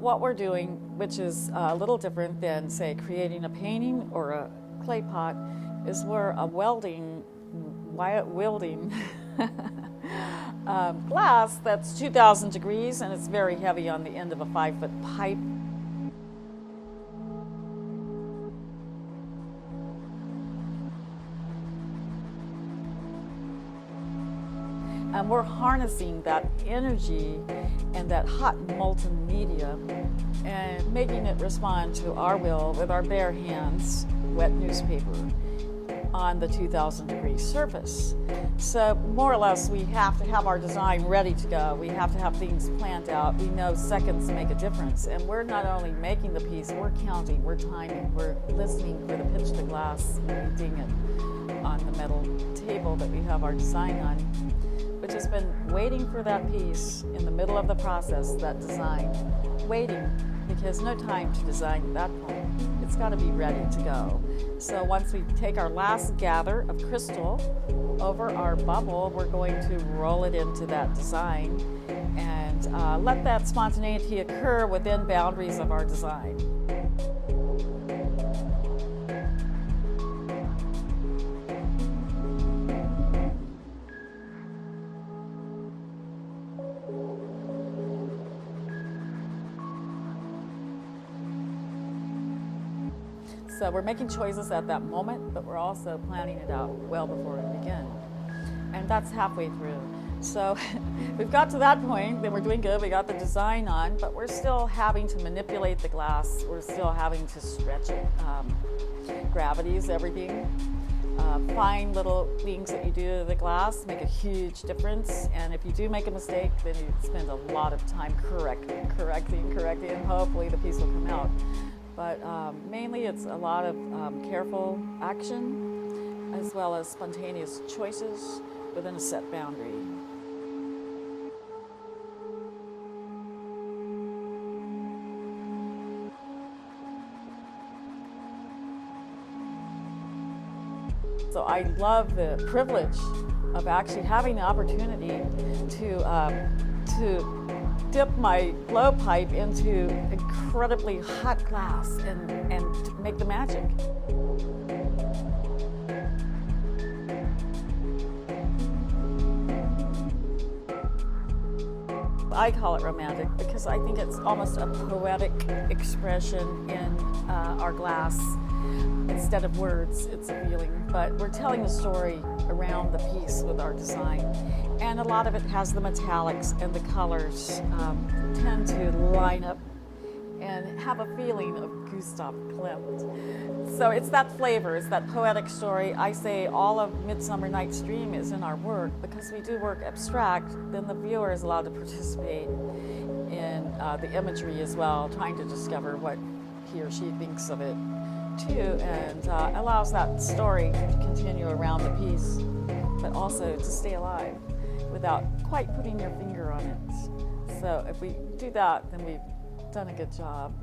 what we're doing, which is a little different than, say, creating a painting or a clay pot, is we're wielding glass that's 2,000 degrees, and it's very heavy on the end of a 5-foot pipe. And we're harnessing that energy and that hot molten media and making it respond to our will with our bare hands, wet newspaper, on the 2,000 degree surface. So more or less we have to have our design ready to go. We have to have things planned out. We know seconds make a difference. And we're not only making the piece, we're counting, we're timing, we're listening for the pitch of the glass, and we ding it on the metal table that we have our design on, which has been waiting for that piece in the middle of the process, that design, waiting, because no time to design at that point. It's got to be ready to go. So once we take our last gather of crystal over our bubble, we're going to roll it into that design and let that spontaneity occur within boundaries of our design. So we're making choices at that moment, but we're also planning it out well before we begin. And that's halfway through. So we've got to that point, then we're doing good, we got the design on, but we're still having to manipulate the glass, we're still having to stretch it. Gravity is everything. Fine little things that you do to the glass make a huge difference, and if you do make a mistake, then you spend a lot of time correcting, and hopefully the piece will come out. But mainly it's a lot of careful action as well as spontaneous choices within a set boundary. So I love the privilege of actually having the opportunity to dip my blowpipe into incredibly hot glass and make the magic. I call it romantic because I think it's almost a poetic expression in our glass. Instead of words, it's a feeling, but we're telling a story around the piece with our design. And a lot of it has the metallics, and the colors tend to line up and have a feeling of Gustav Klimt. So it's that flavor, it's that poetic story. I say all of Midsummer Night's Dream is in our work because we do work abstract, then the viewer is allowed to participate in the imagery as well, trying to discover what he or she thinks of it too, and allows that story to continue around the piece, but also to stay alive without quite putting your finger on it. So if we do that, then we've done a good job.